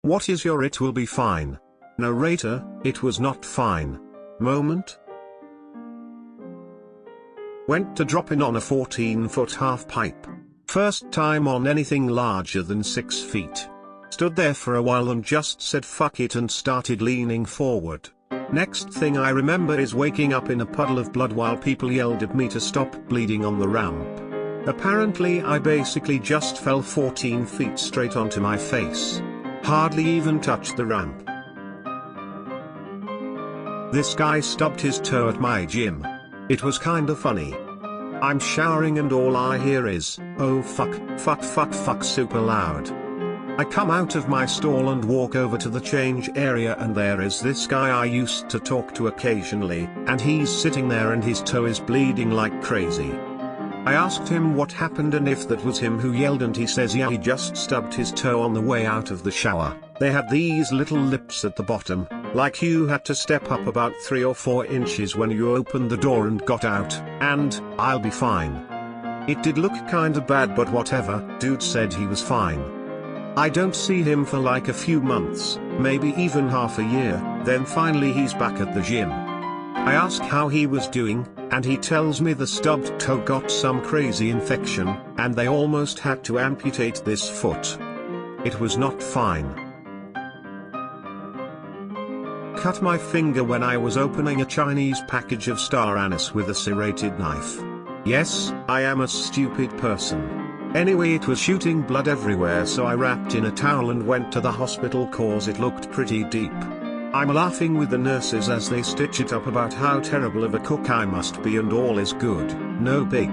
What is your "it will be fine"? Narrator, it was not fine. Moment. Went to drop in on a 14-foot half pipe. First time on anything larger than 6 feet. Stood there for a while and just said fuck it and started leaning forward. Next thing I remember is waking up in a puddle of blood while people yelled at me to stop bleeding on the ramp. Apparently I basically just fell 14 feet straight onto my face. Hardly even touched the ramp. This guy stubbed his toe at my gym. It was kinda funny. I'm showering and all I hear is, "Oh fuck, fuck fuck fuck" super loud. I come out of my stall and walk over to the change area and there is this guy I used to talk to occasionally, and he's sitting there and his toe is bleeding like crazy. I asked him what happened and if that was him who yelled, and he says yeah, he just stubbed his toe on the way out of the shower. They had these little lips at the bottom, like you had to step up about 3 or 4 inches when you opened the door and got out, and "I'll be fine." It did look kinda bad, but whatever, dude said he was fine. I don't see him for like a few months, maybe even half a year, then finally he's back at the gym. I ask how he was doing, and he tells me the stubbed toe got some crazy infection, and they almost had to amputate this foot. It was not fine. Cut my finger when I was opening a Chinese package of star anise with a serrated knife. Yes, I am a stupid person. Anyway, it was shooting blood everywhere, so I wrapped in a towel and went to the hospital cause it looked pretty deep. I'm laughing with the nurses as they stitch it up about how terrible of a cook I must be and all is good, no big.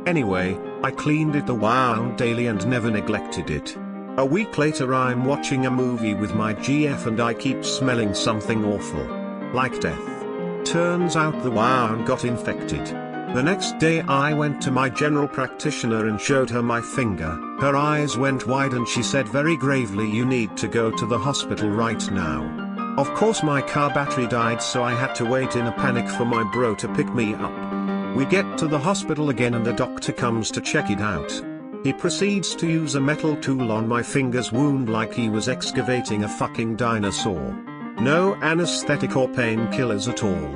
Anyway, I cleaned it the wound daily and never neglected it. A week later I'm watching a movie with my GF and I keep smelling something awful. Like death. Turns out the wound got infected. The next day I went to my general practitioner and showed her my finger. Her eyes went wide and she said very gravely, "You need to go to the hospital right now." Of course my car battery died, so I had to wait in a panic for my bro to pick me up. We get to the hospital again and a doctor comes to check it out. He proceeds to use a metal tool on my finger's wound like he was excavating a fucking dinosaur. No anesthetic or painkillers at all.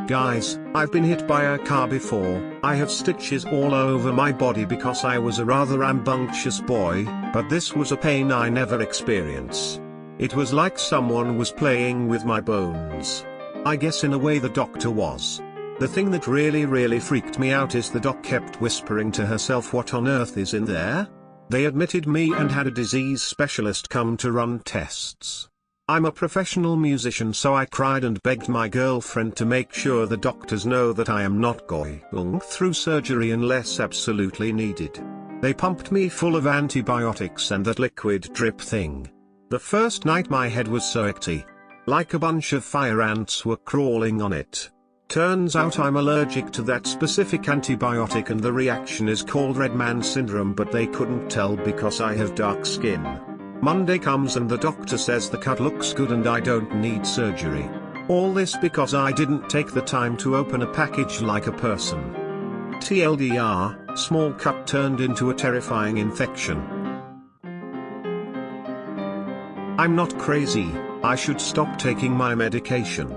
Guys, I've been hit by a car before. I have stitches all over my body because I was a rather rambunctious boy, but this was a pain I never experienced. It was like someone was playing with my bones. I guess in a way the doctor was. The thing that really freaked me out is the doc kept whispering to herself, "What on earth is in there?" They admitted me and had a disease specialist come to run tests. I'm a professional musician, so I cried and begged my girlfriend to make sure the doctors know that I am not going through surgery unless absolutely needed. They pumped me full of antibiotics and that liquid drip thing. The first night my head was so itchy. Like a bunch of fire ants were crawling on it. Turns out I'm allergic to that specific antibiotic and the reaction is called red man syndrome, but they couldn't tell because I have dark skin. Monday comes and the doctor says the cut looks good and I don't need surgery. All this because I didn't take the time to open a package like a person. TLDR, small cut turned into a terrifying infection. I'm not crazy, I should stop taking my medication.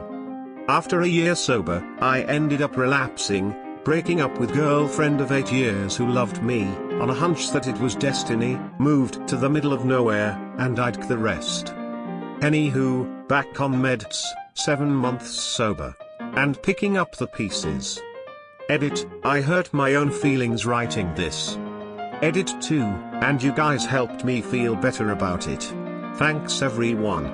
After a year sober, I ended up relapsing, breaking up with girlfriend of 8 years who loved me, on a hunch that it was destiny, moved to the middle of nowhere, and I'd the rest. Anywho, back on meds, 7 months sober. And picking up the pieces. Edit, I hurt my own feelings writing this. Edit 2, and you guys helped me feel better about it. Thanks everyone.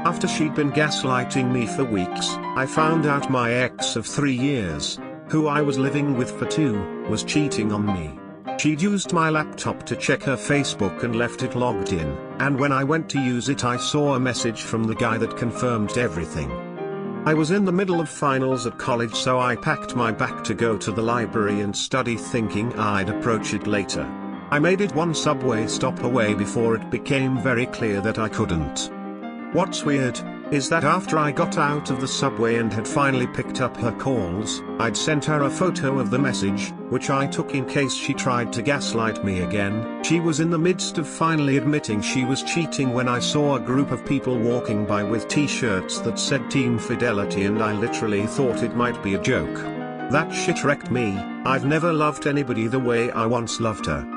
After she'd been gaslighting me for weeks, I found out my ex of 3 years, who I was living with for 2, was cheating on me. She'd used my laptop to check her Facebook and left it logged in, and when I went to use it I saw a message from the guy that confirmed everything. I was in the middle of finals at college, so I packed my bag to go to the library and study, thinking I'd approach it later. I made it one subway stop away before it became very clear that I couldn't. What's weird, is that after I got out of the subway and had finally picked up her calls, I'd sent her a photo of the message, which I took in case she tried to gaslight me again. She was in the midst of finally admitting she was cheating when I saw a group of people walking by with t-shirts that said Team Fidelity, and I literally thought it might be a joke. That shit wrecked me. I've never loved anybody the way I once loved her.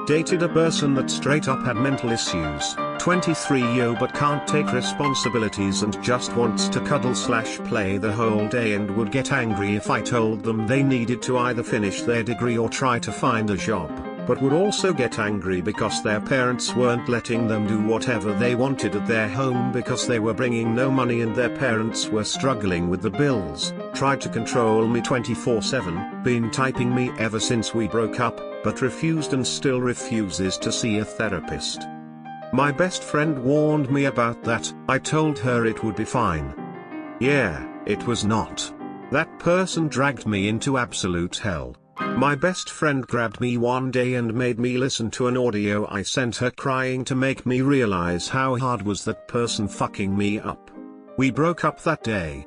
Dated a person that straight up had mental issues, 23-yo but can't take responsibilities and just wants to cuddle/play the whole day and would get angry if I told them they needed to either finish their degree or try to find a job, but would also get angry because their parents weren't letting them do whatever they wanted at their home because they were bringing no money and their parents were struggling with the bills. Tried to control me 24/7, been typing me ever since we broke up, but refused and still refuses to see a therapist. My best friend warned me about that. I told her it would be fine. Yeah, it was not. That person dragged me into absolute hell. My best friend grabbed me one day and made me listen to an audio I sent her crying to make me realize how hard was that person fucking me up. We broke up that day,